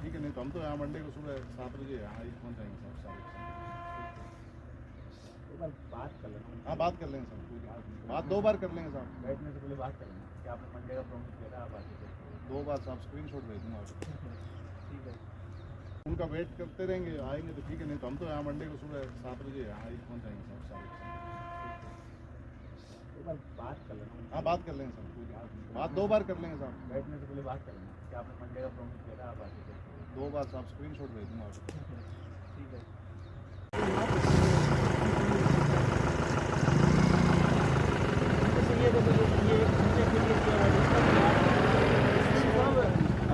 ठीक है, नहीं तो हम तो यहाँ मंडे को सुबह 7 बजे यहाँ ही पहुँच जाएंगे सर। बात कर लेना। हाँ बात कर लेंगे सर, बात 2 बार कर लेंगे साहब। बैठने से पहले बात कर लेना कि आपने मंडे का प्रॉमिस किया था, आप आके 2 बार साहब स्क्रीनशॉट भेज दूँगा आपको। ठीक है, उनका वेट करते रहेंगे, आएंगे तो ठीक है, नहीं तो हम तो यहाँ मंडे को सुबह 7 बजे यहाँ ही पहुँच जाएंगे सर। बात कर लेना। हाँ बात कर लेंगे सर, बात 2 बार कर लेंगे साहब। बैठने से पहले बात कर लेना कि आपने मंडे का प्रॉमिस किया था, आप आके 2 बार साहब स्क्रीनशॉट भेज दूँगा आपको। ठीक है।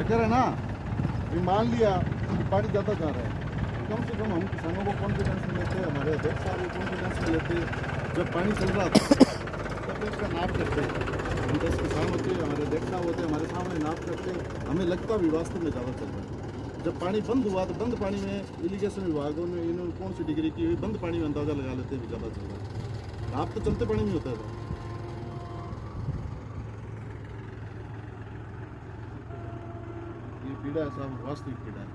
अगर है ना, भी मान लिया पानी ज़्यादा जा रहा है, कम से कम हम किसानों को कॉन्फिडेंस में लेते, हमारे अध्यक्ष साहब को कॉन्फिडेंस में लेते। जब पानी चल रहा था तब इसका नाप करते, हम 10 किसान होते, हमारे अध्यक्ष साहब होते, हमारे सामने नाप करते, हमें लगता भी वास्तव में ज़्यादा चल रहा है। जब पानी बंद हुआ तो बंद पानी में इरिगेशन विभागों ने इन्होंने कौन सी डिग्री की हुई, बंद पानी में अंदाज़ा लगा लेते भी ज़्यादा चल रहा है। नाप तो चलते पानी में होता है। ये पीड़ा है साहब, वास्तविक पीड़ा है।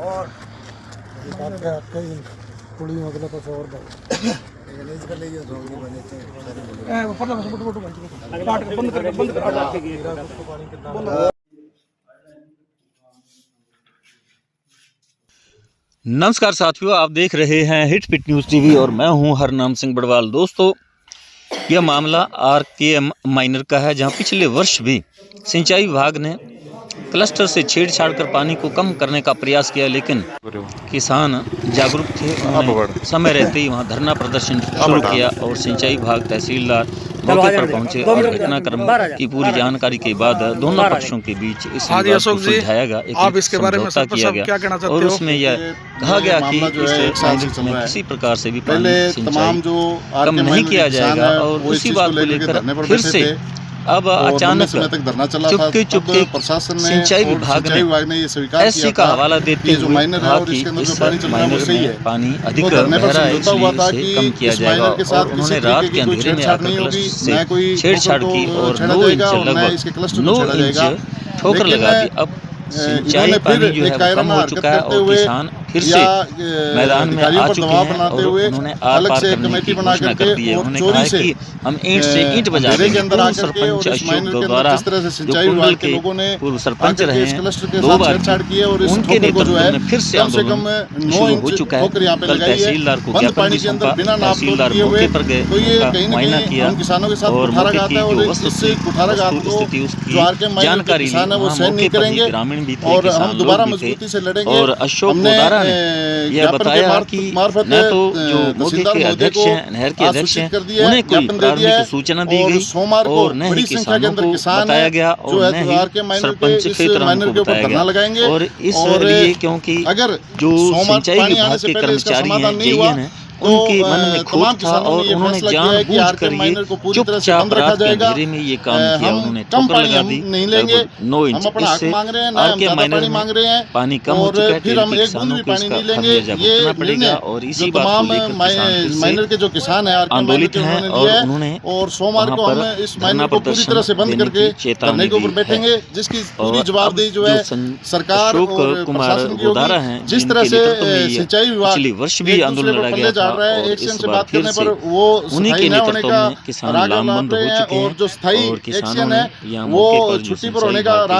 और पुली मतलब कुछ और नमस्कार साथियों, आप देख रहे हैं हिट पिट न्यूज़ टीवी और मैं हूं हरनाम सिंह बड़वाल। दोस्तों, यह मामला आरकेएम माइनर का है, जहां पिछले वर्ष भी सिंचाई विभाग ने क्लस्टर से छेड़छाड़ कर पानी को कम करने का प्रयास किया, लेकिन किसान जागरूक थे। उन्होंने समय रहते ही वहां धरना प्रदर्शन शुरू किया और सिंचाई विभाग तहसीलदार मौके पर पहुंचे और घटनाक्रम की पूरी जानकारी के बाद दोनों पक्षों के बीच इस विवाद को सुलझाया गया, एक समझौता किया गया और उसमें यह कहा गया कि इस प्रोजेक्ट में किसी प्रकार से भी पानी सिंचाई कम नहीं किया जाएगा। और उसी बात को लेकर फिर से अब अचानक चुपके सिंचाई विभाग ने एससी का हवाला देते हुए कहा कि इस माइनर में पानी अधिक बह रहा है, इसलिए इसे कम किया जाएगा। और उन्होंने रात के अंधेरे में आकर क्लस्टर से छेड़छाड़ की और 9 इंच लगभग 9 इंच ठोकर लगा दी। अब सिंचाई पानी जो है वो कम हो चुका है और किसान फिर से मैदान में आ चुके हैं और उन्होंने आर पार करने की घोषणा कर दी है। उन्होंने कहा है कि हम ईंट से ईंट बजा देंगे। पूर्व सरपंच अशोक द्वारा जो कुंडल के पूर्व सरपंच रहे हैं 2 बार, उनके नेतृत्व में फिर से आंदोलन शुरू हो चुका है। कल तहसीलदार को ज्ञापन भी सौंपा, तहसीलदार मौके पर गए, उनका मुआयना किया और मौके की जो वस्तुस्थिति उसकी जानकारी ली। वहाँ मौके पर ही ग्रामीण भी थे, किसान लोग भी थे और अशोक द्वारा ने यह बताया कि न तो जो मौके के अध्यक्ष हैं, नहर के अध्यक्ष हैं, उन्हें कोई प्रारंभिक सूचना दी गई और न ही किसानों को बताया गया और न ही सरपंच क्षेत्र को बताया गया। और इसलिए क्योंकि जो सिंचाई विभाग के कर्मचारी हैं, जेईएन हैं, उनके मन में खोट था और उन्होंने जानबूझकर ये चुपचाप रात के अंधेरे में ये काम किया। उन्होंने ठोकर लगा दी 9 इंच। इससे आरके माइनर में पानी कम हो चुका है। किसानों को इसका खामियाजा भुगतना पड़ेगा और इसी बात को लेकर किसान फिर से आंदोलित हैं और उन्होंने वहाँ पर धरना प्रदर्शन देने की चेतावनी दी है। और अब जो अशोक कुमार गोदारा हैं, जिनके नेतृत्व में पिछले वर्ष भी आंदोलन लड़ा गया था और इस बार फिर से उन्हीं के नेतृत्व में किसान लामबंद हो चुके हैं और किसानों ने यहाँ मौके पर जो सिंचाई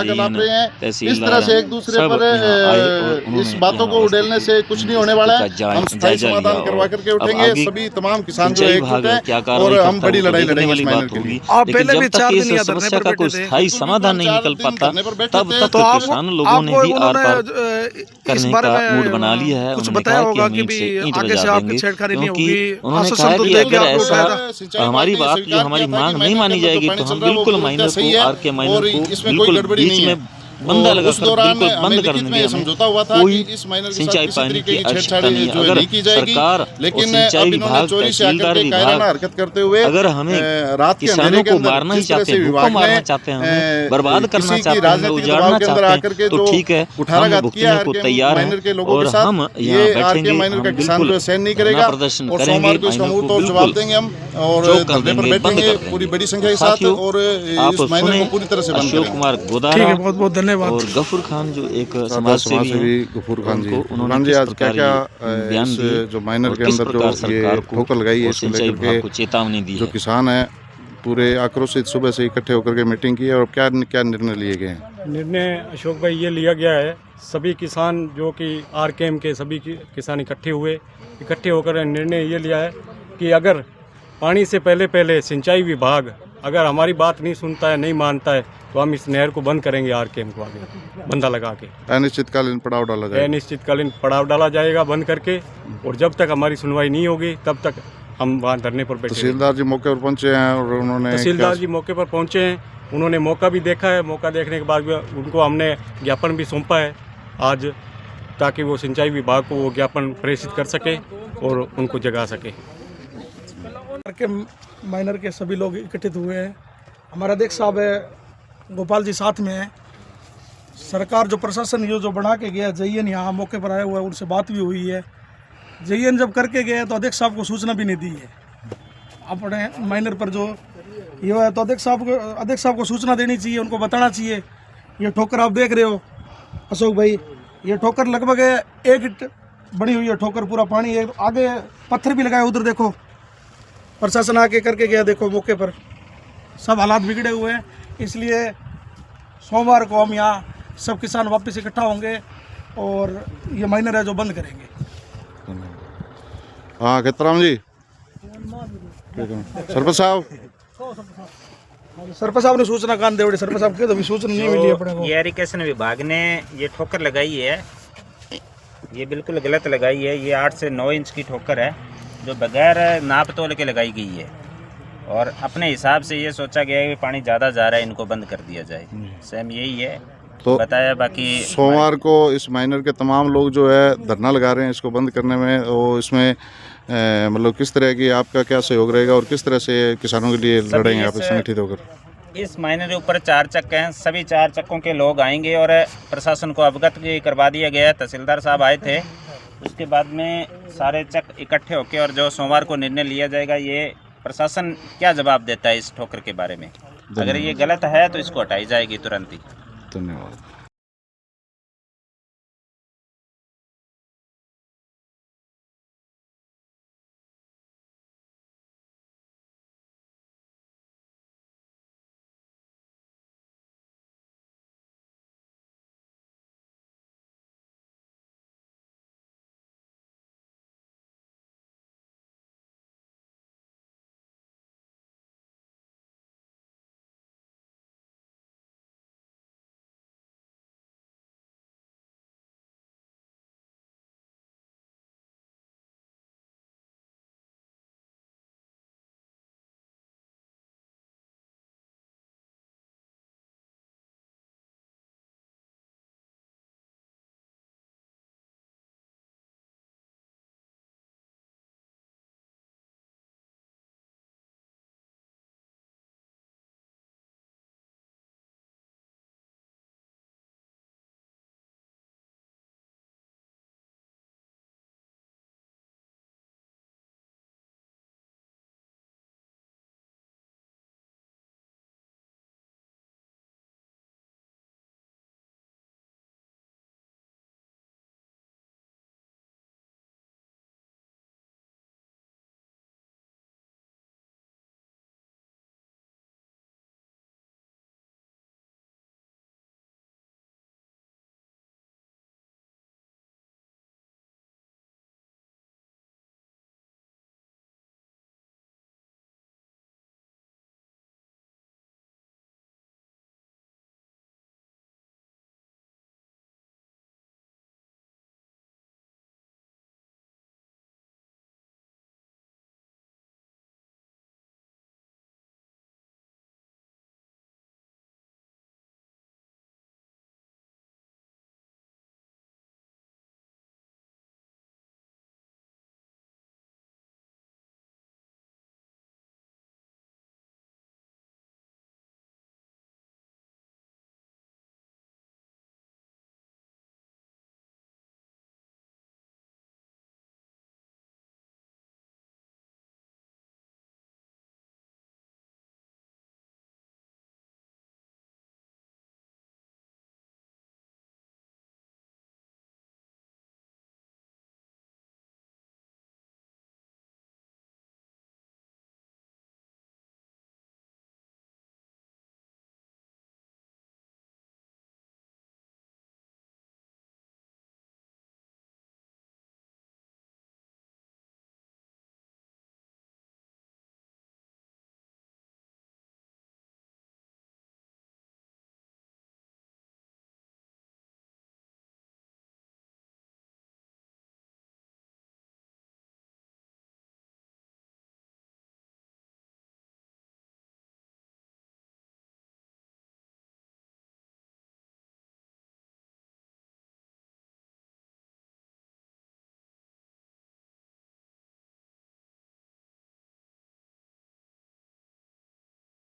विभाग के तहसीलदार सब यहाँ आए और उन्होंने बातों को उड़ेलने से कुछ नहीं होने वाला है। हम स्थायी समाधान करवा करके उठेंगे। सभी तमाम किसान जो विभाग क्या कार्रवाई करता है, बड़ी लड़ाई लड़ने वाली बात होगी। लेकिन जब तक इस समस्या का कोई स्थायी समाधान नहीं निकल पाता तब तक किसान लोगों ने भी आर पार करने का मूड बना लिया है। उन्होंने कहा कि हम ईंट से ईंट बजा देंगे, क्योंकि उन्होंने कहा कि अगर ऐसा हमारी बात जो हमारी मांग नहीं मानी जाएगी तो हम बिल्कुल माइनर को, आरके माइनर को बिल्कुल बीच में बंदा और लगा उस दौरान बिल्कुल हमें बंद कर लिखित में देंगे ये हमें। समझौता हुआ था कोई कि इस माइनर के साथ सिंचाई किसी पानी तरीके की की आवश्यकता छेड़छाड़ी नहीं है। जो है अगर नहीं की जाएगी, सरकार और लेकिन सिंचाई अब इन्होंने विभाग, चोरी से आकर तहसीलदार के कायराना विभाग हरकत करते हुए अगर हमें रात के किसानों अंधेरे के को अंदर मारना ही जिस तरह चाहते से हैं, विभाग भूखों मारना ने चाहते हैं, हमें बर्बाद करना किसी की चाहते हैं, हमें राजनीतिक उजाड़ना दबाव के अंदर चाहते आकर हैं, के तो जो ठीक है, कुठाराघात हम किया भुगतने को आरकेएम तैयार हैं माइनर के लोगों और के साथ, हम ये यहाँ आरकेएम बैठेंगे, माइनर का हम किसान जो बिल्कुल है सहन नहीं धरना करेगा प्रदर्शन और करेंगे, सोमवार को इसका माइनर मुंह को तोड़ जवाब बिल्कुल देंगे हम और चौक कर धरने पर देंगे, बंद बैठेंगे कर देंगे। पूरी बड़ी संख्या के साथ साथियों, और आप इस माइनर सुने को पूरी तरह से बंद अशोक करेंगे। कुमार ठीक गोदारा है, बहुत बहुत धन्यवाद। और गफूर खान जो एक समाज सेवी हैं, गफूर खान जी, उनको उन्होंने खान जी किस आज क्या प्रकार क्या ये बयान इस दिए जो माइनर और के किस अंदर प्रकार जो सरकार ये को ठोकर लगाई है और इसको सिंचाई लेकर विभाग के को चेतावनी दी जो है। किसान है पूरे आक्रोशित सुबह से इकट्ठे होकर के मीटिंग की है और क्या क्या निर्णय लिए गए हैं? निर्णय अशोक भाई ये लिया गया है, सभी किसान जो कि आरकेएम के सभी किसान इकट्ठे होकर निर्णय ये लिया है कि अगर पानी से पहले सिंचाई विभाग अगर हमारी बात नहीं सुनता है, नहीं मानता है, तो हम इस नहर को बंद करेंगे, आरकेएम को आगे बंदा लगा के अनिश्चितकालीन पड़ाव डाला जाए। अनिश्चितकालीन पड़ाव डाला जाएगा बंद करके, और जब तक हमारी सुनवाई नहीं होगी तब तक हम वहाँ धरने पर बैठे। तहसीलदार जी मौके पर पहुंचे हैं और उन्होंने तहसीलदार जी मौके पर पहुंचे हैं, उन्होंने मौका भी देखा है, मौका देखने के बाद भी उनको हमने ज्ञापन भी सौंपा है आज, ताकि वो सिंचाई विभाग को वो ज्ञापन प्रेषित कर सके और उनको जगा सके। के माइनर के सभी लोग इकट्ठित हुए हैं। हमारा अध्यक्ष साहब है, गोपाल जी साथ में है। सरकार जो प्रशासन ये जो बना के गया, जयन यहाँ मौके पर आया हुआ है, उनसे बात भी हुई है। जयन जब करके गए तो अध्यक्ष साहब को सूचना भी नहीं दी है अपने माइनर पर जो ये है, तो अध्यक्ष साहब को सूचना देनी चाहिए, उनको बताना चाहिए। ये ठोकर आप देख रहे हो अशोक भाई, ये ठोकर लगभग 1 ईंट बनी हुई है ठोकर, पूरा पानी है, आगे पत्थर भी लगाए, उधर देखो प्रशासन आके करके गया, देखो मौके पर सब हालात बिगड़े हुए हैं। इसलिए सोमवार को हम यहाँ सब किसान वापस इकट्ठा होंगे और ये माइनर है जो बंद करेंगे। हाँ खेतराम जी, सरपंच साहब, सरपंच साहब ने सूचना कान दे, सरपंच साहब के तो अभी सूचना नहीं मिली अपने को। ये इरिगेशन विभाग ने ये ठोकर लगाई है, ये बिल्कुल गलत लगाई है। ये 8 से 9 इंच की ठोकर है जो बगैर नाप तोल के लगाई गई है, और अपने हिसाब से ये सोचा गया है कि पानी ज़्यादा जा रहा है, इनको बंद कर दिया जाए। सेम यही है तो बताया। बाकी सोमवार को इस माइनर के तमाम लोग जो है धरना लगा रहे हैं इसको बंद करने में, और इसमें मतलब किस तरह की आपका क्या सहयोग रहेगा और किस तरह से किसानों के लिए लड़ेंगे आप संगठित होकर? इस माइनर के ऊपर 4 चक्के हैं, सभी 4 चक्कों के लोग आएंगे और प्रशासन को अवगत भी करवा दिया गया है। तहसीलदार साहब आए थे, उसके बाद में सारे चक इकट्ठे होके और जो सोमवार को निर्णय लिया जाएगा, ये प्रशासन क्या जवाब देता है इस ठोकर के बारे में। अगर ये गलत है तो इसको हटाई जाएगी तुरंत ही। धन्यवाद।